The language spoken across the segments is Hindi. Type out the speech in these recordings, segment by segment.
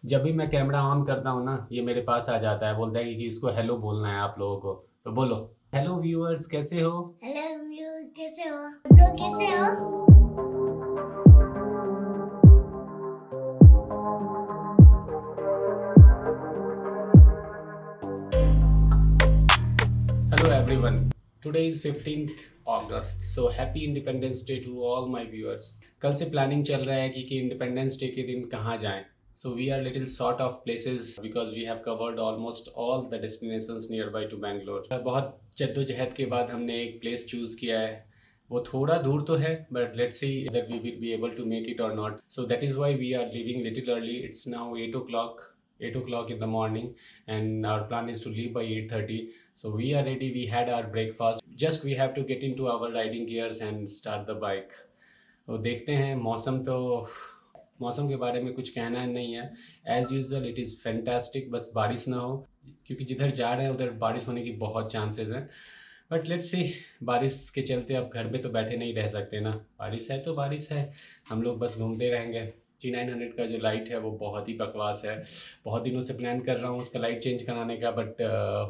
जब भी मैं कैमरा ऑन करता हूँ ना, ये मेरे पास आ जाता है, बोलता है कि इसको हेलो बोलना है आप लोगों को। तो बोलो हेलो व्यूअर्स, कैसे हो? हेलो व्यू, कैसे हो आप लोग? कैसे हो? Hello everyone. Today is 15th August. So happy Independence Day to all my viewers. कल से प्लानिंग चल रहा है कि इंडिपेंडेंस डे के दिन कहाँ जाएं. So we are little sort of places because we have covered almost all the destinations nearby to Bangalore. बहुत जद्दोजहद के बाद हमने एक प्लेस चूज़ किया है. वो थोड़ा दूर तो है, but let's see that we will be able to make it or not. So that is why we are leaving little early. It's now 8 o'clock. 8 o'clock in the morning, and our plan is to leave by 8:30. So we are ready. We had our breakfast. Just we have to get into our riding gears and start the bike. तो देखते हैं. मौसम के बारे में कुछ कहना नहीं है. As usual it is fantastic. बस बारिश ना हो, क्योंकि जिधर जा रहे हैं उधर बारिश होने की बहुत चांसेस हैं. But let's see. बारिश के चलते अब घर में तो बैठे नहीं रह सकते ना. बारिश है तो बारिश है, हम लोग बस घूमते रहेंगे. G900 का जो लाइट है वो बहुत ही बकवास है. बहुत दिनों से प्लान कर रहा हूँ उसका लाइट चेंज कराने का, बट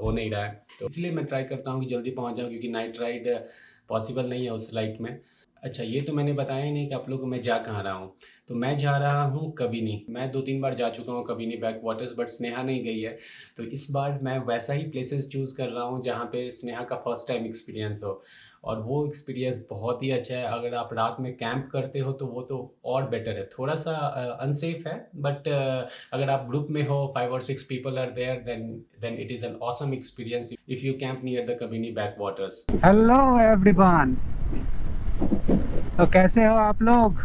हो नहीं रहा है. तो इसलिए मैं ट्राई करता हूँ कि जल्दी पहुँच जाऊँ, क्योंकि नाइट राइड पॉसिबल नहीं है उस लाइट में. अच्छा, ये तो मैंने बताया ही नहीं कि आप लोगों को मैं जा कहाँ रहा हूँ. तो मैं जा रहा हूँ कबिनी. मैं 2-3 बार जा चुका हूँ Kabini back waters, but Sneha नहीं गई है. तो इस बार मैं वैसा ही प्लेसेस चूज़ कर रहा हूँ जहाँ पे स्नेहा का फर्स्ट टाइम एक्सपीरियंस हो. और वो एक्सपीरियंस बहुत ही अच्छा है. अगर आप रात में कैंप करते हो तो वो तो और बेटर है. थोड़ा सा अनसेफ है, बट अगर आप ग्रुप में हो, 5 or 6 people are there, then it is an awesome experience if you camp near the Kabini backwaters. Hello everyone, तो कैसे हो आप लोग?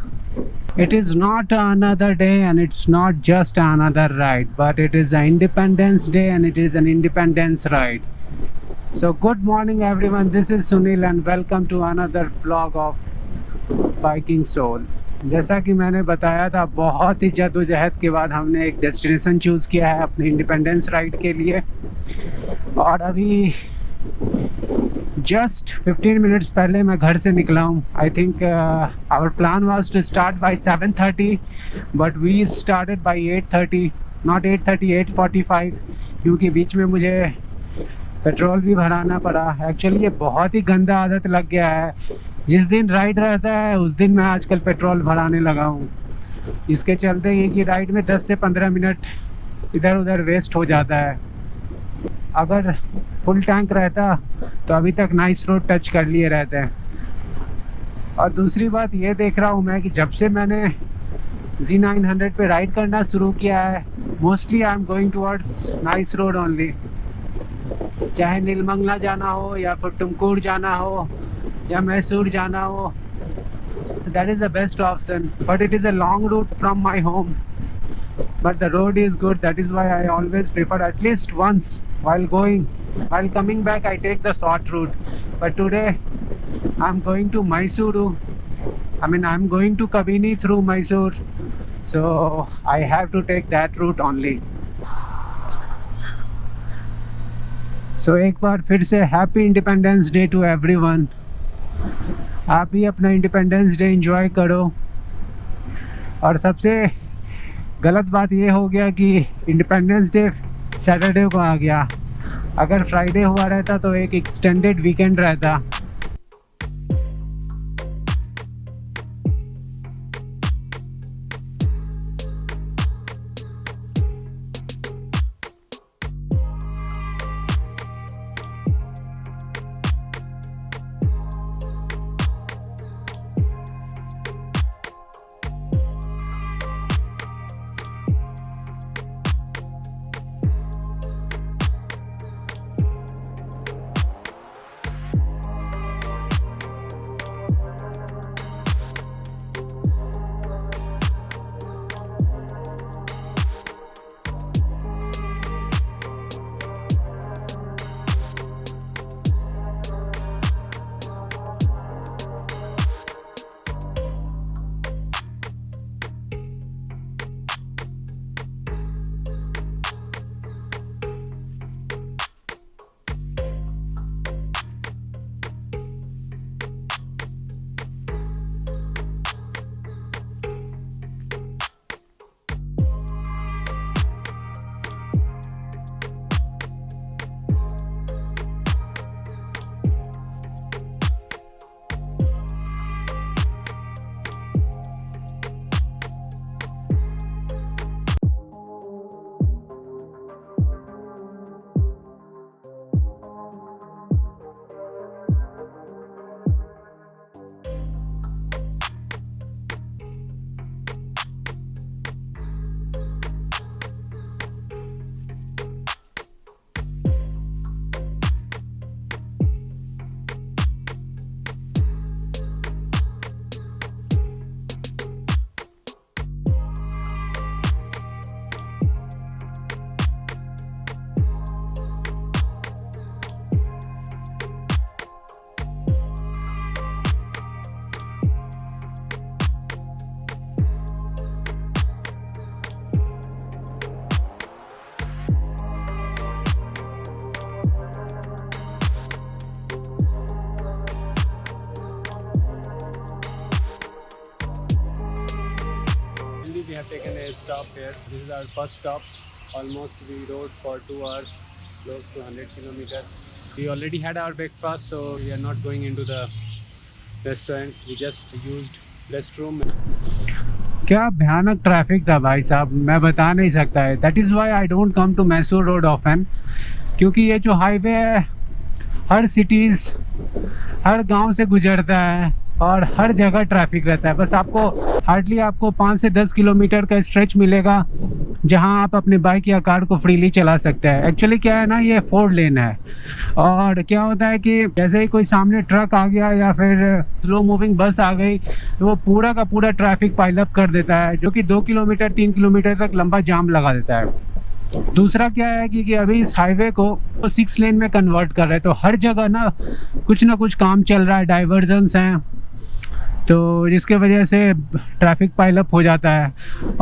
It is not another day and it's not just another ride, but it is an Independence Day and it is an Independence ride. So good morning everyone, this is Sunil and welcome to another vlog of Biking Soul. जैसा कि मैंने बताया था, बहुत ही जद्दोजहद के बाद हमने एक डेस्टिनेशन चूज़ किया है अपने इंडिपेंडेंस राइड के लिए. और अभी जस्ट 15 मिनट्स पहले मैं घर से निकला हूँ. I think our plan was to start by 7:30, but we started by 8:30. Not 8:30, 8:45, क्योंकि बीच में मुझे पेट्रोल भी भराना पड़ा. एक्चुअली ये बहुत ही गंदा आदत लग गया है. जिस दिन राइड रहता है उस दिन मैं आजकल पेट्रोल भराने लगा हूँ. इसके चलते ये कि राइड में 10 से 15 मिनट इधर उधर वेस्ट हो जाता है. अगर फुल टैंक रहता तो अभी तक नाइस रोड टच कर लिए रहते हैं. और दूसरी बात ये देख रहा हूँ मैं कि जब से मैंने G900 पे राइड करना शुरू किया है, mostly I am going towards nice road only. चाहे नीलमंगला जाना हो या फिर तुमकुर जाना हो या मैसूर जाना हो, that is the best option. But it is a long route from my home, but the road is good. That is why I always prefer at least once while coming back I take the short route. But today I'm going to Mysuru. I'm going to Kabini through Mysore, so I have to take that route only. So एक बार फिर से happy Independence Day to everyone. आप भी अपना इंडिपेंडेंस डे एंजॉय करो. और सबसे गलत बात ये हो गया कि इंडिपेंडेंस डे सैटरडे को आ गया. अगर फ्राइडे हुआ रहता तो एक एक्सटेंडेड वीकेंड रहता. here. This is our first stop. Almost we rode for 2 hours, close to 100 kilometers. We already had our breakfast, so we are not going into the restaurant. We just used restroom. क्या भयानक ट्रैफिक था भाई साहब, मैं बता नहीं सकता है. That is why I don't come to Mysore road often, क्योंकि ये जो हाईवे है हर सिटीज़ हर गांव से गुजरता है और हर जगह ट्रैफिक रहता है. बस आपको हार्डली आपको 5 से 10 किलोमीटर का स्ट्रेच मिलेगा जहां आप अपने बाइक या कार को फ्रीली चला सकते हैं. एक्चुअली क्या है ना, ये 4 लेन है और क्या होता है कि जैसे ही कोई सामने ट्रक आ गया या फिर स्लो मूविंग बस आ गई तो वो पूरा का पूरा ट्रैफिक पाइलअप कर देता है, जो कि 2 किलोमीटर 3 किलोमीटर तक लंबा जाम लगा देता है. दूसरा क्या है कि अभी इस हाईवे को 6 लेन में कन्वर्ट कर रहे हैं, तो हर जगह ना कुछ काम चल रहा है, डाइवर्जन्स हैं, तो जिसके वजह से ट्रैफिक पाइलअप हो जाता है.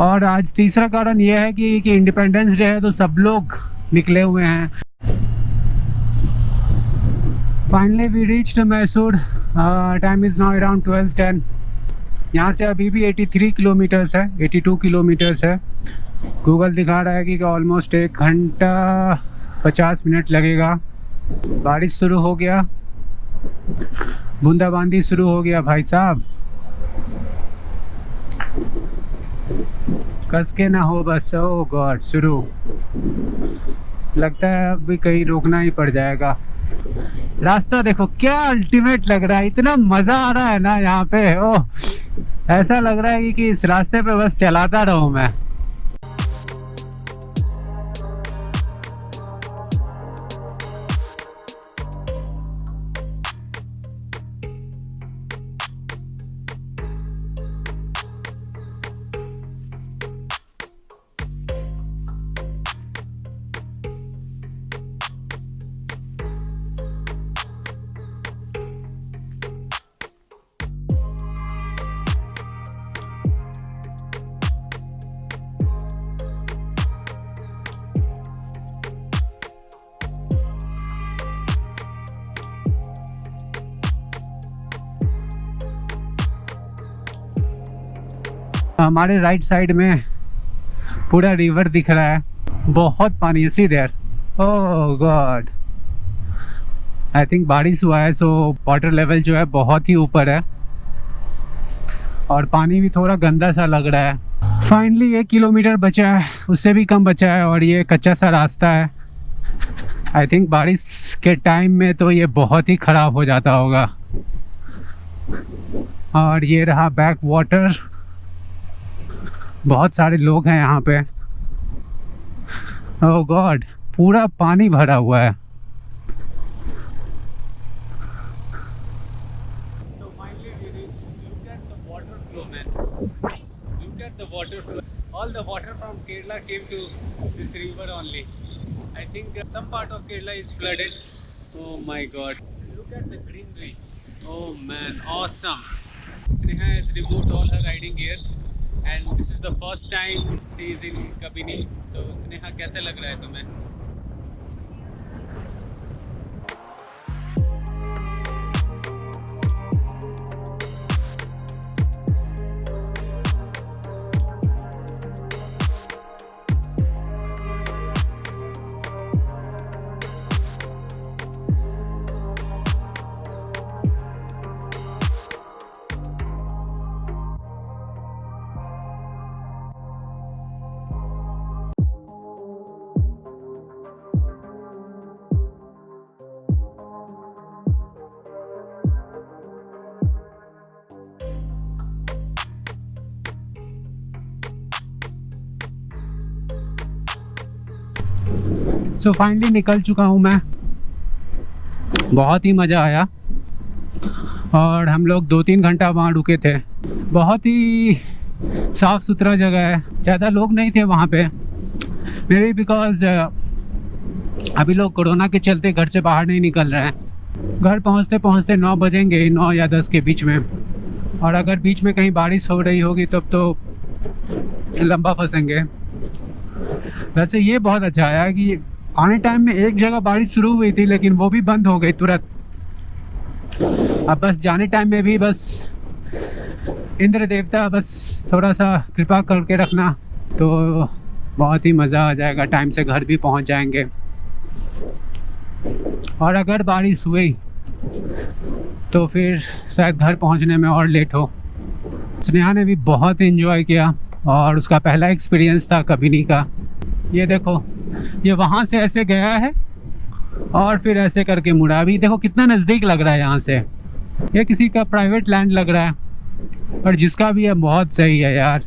और आज तीसरा कारण यह है कि इंडिपेंडेंस डे है, तो सब लोग निकले हुए हैं. Finally we reached Mysore. Time is now around 12:10. यहाँ से अभी भी 83 किलोमीटर्स है, 82 किलोमीटर्स है. गूगल दिखा रहा है कि ऑलमोस्ट 1 घंटा 50 मिनट लगेगा. बारिश शुरू हो गया, बूंदाबांदी शुरू हो गया भाई साहब. कस के ना हो बस. ओ गॉड, शुरू लगता है अभी कहीं रोकना ही पड़ जाएगा. रास्ता देखो क्या अल्टीमेट लग रहा है, इतना मज़ा आ रहा है ना यहाँ पे. ओह, ऐसा लग रहा है कि इस रास्ते पे बस चलाता रहूँ मैं. हमारे राइट साइड में पूरा रिवर दिख रहा है, बहुत पानी है. See there, oh God. I think बारिश हुआ है, सो वाटर लेवल जो है बहुत ही ऊपर है और पानी भी थोड़ा गंदा सा लग रहा है. फाइनली 1 किलोमीटर बचा है, उससे भी कम बचा है और ये कच्चा सा रास्ता है. आई थिंक बारिश के टाइम में तो ये बहुत ही ख़राब हो जाता होगा. और ये रहा बैक वाटर. बहुत सारे लोग हैं यहाँ पे. ओह गॉड, पूरा पानी भरा हुआ है. So finally we reached. Look at the water flow, man. Look at the water flow. All the water from Kerala came to this river only. I think some part of Kerala is flooded. Oh my god. Look at the greenery. Oh man, awesome. Sneha has removed all her riding gears. And this is the first time she is in Kabini. So Sneha, कैसे लग रहा है तुम्हें? सो फाइनली निकल चुका हूँ मैं. बहुत ही मज़ा आया और हम लोग 2-3 घंटा वहाँ रुके थे. बहुत ही साफ़ सुथरा जगह है, ज़्यादा लोग नहीं थे वहाँ पे. मे बी बिकॉज अभी लोग कोरोना के चलते घर से बाहर नहीं निकल रहे हैं. घर पहुँचते पहुँचते 9 बजेंगे, 9 या 10 के बीच में. और अगर बीच में कहीं बारिश हो रही होगी तब तो लंबा फंसेंगे. वैसे ये बहुत अच्छा है कि आने टाइम में एक जगह बारिश शुरू हुई थी लेकिन वो भी बंद हो गई तुरंत. अब बस जाने टाइम में भी बस इंद्र देवता बस थोड़ा सा कृपा करके रखना तो बहुत ही मज़ा आ जाएगा, टाइम से घर भी पहुंच जाएंगे। और अगर बारिश हुई तो फिर शायद घर पहुंचने में और लेट हो। स्नेहा ने भी बहुत एंजॉय किया और उसका पहला एक्सपीरियंस था कबिनी का। ये देखो, ये वहाँ से ऐसे गया है और फिर ऐसे करके मुड़ा। अभी देखो कितना नज़दीक लग रहा है यहाँ से। ये किसी का प्राइवेट लैंड लग रहा है, और जिसका भी है बहुत सही है यार।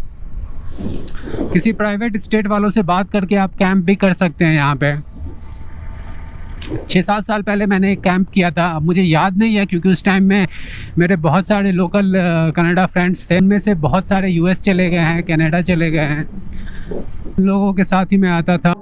किसी प्राइवेट स्टेट वालों से बात करके आप कैंप भी कर सकते हैं यहाँ पे। 6-7 साल पहले मैंने एक कैंप किया था, अब मुझे याद नहीं है क्योंकि उस टाइम में मेरे बहुत सारे लोकल कनाडा फ्रेंड्स थे। उनमें से बहुत सारे यूएस चले गए हैं, कनाडा चले गए हैं। उन लोगों के साथ ही मैं आता था।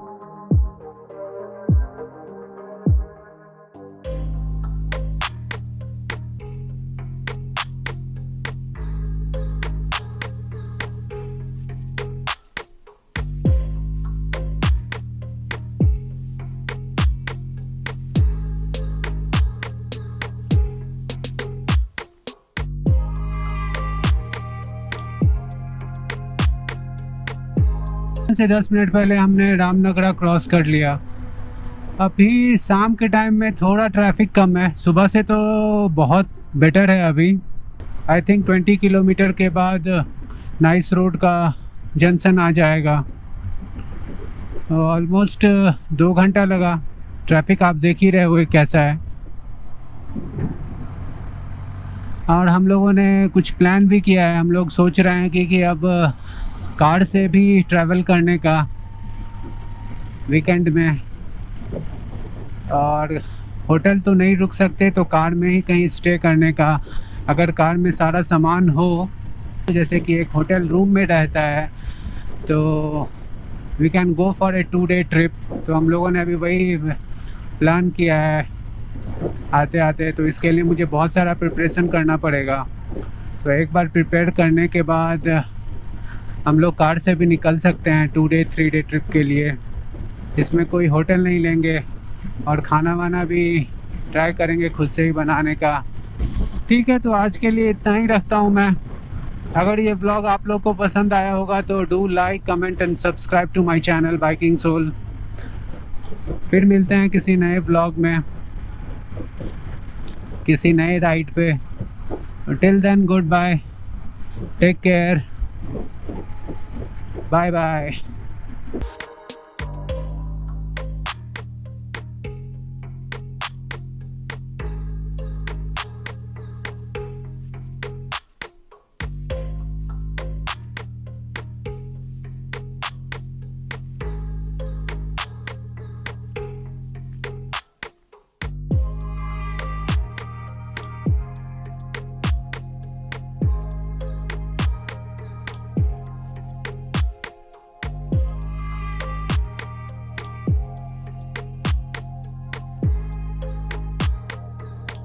से 10 मिनट पहले हमने रामनगरा क्रॉस कर लिया। अभी शाम के टाइम में थोड़ा ट्रैफिक कम है, सुबह से तो बहुत बेटर है। अभी आई थिंक 20 किलोमीटर के बाद नाइस रोड का जंक्शन आ जाएगा। ऑलमोस्ट 2 घंटा लगा। ट्रैफिक आप देख ही रहे हो कैसा है। और हम लोगों ने कुछ प्लान भी किया है। हम लोग सोच रहे हैं कि अब कार से भी ट्रैवल करने का वीकेंड में। और होटल तो नहीं रुक सकते तो कार में ही कहीं स्टे करने का। अगर कार में सारा सामान हो, जैसे कि एक होटल रूम में रहता है, तो we can go for a 2 day trip. तो हम लोगों ने अभी वही प्लान किया है आते आते। तो इसके लिए मुझे बहुत सारा प्रिपरेशन करना पड़ेगा। तो एक बार प्रिपेयर करने के बाद हम लोग कार से भी निकल सकते हैं 2 डे 3 डे ट्रिप के लिए। इसमें कोई होटल नहीं लेंगे और खाना वाना भी ट्राई करेंगे खुद से ही बनाने का। ठीक है, तो आज के लिए इतना ही रखता हूँ मैं। अगर ये व्लॉग आप लोग को पसंद आया होगा तो do like, comment and subscribe to my channel biking soul. फिर मिलते हैं किसी नए व्लॉग में, किसी नए राइड पे। Till then, good bye, take care, bye bye.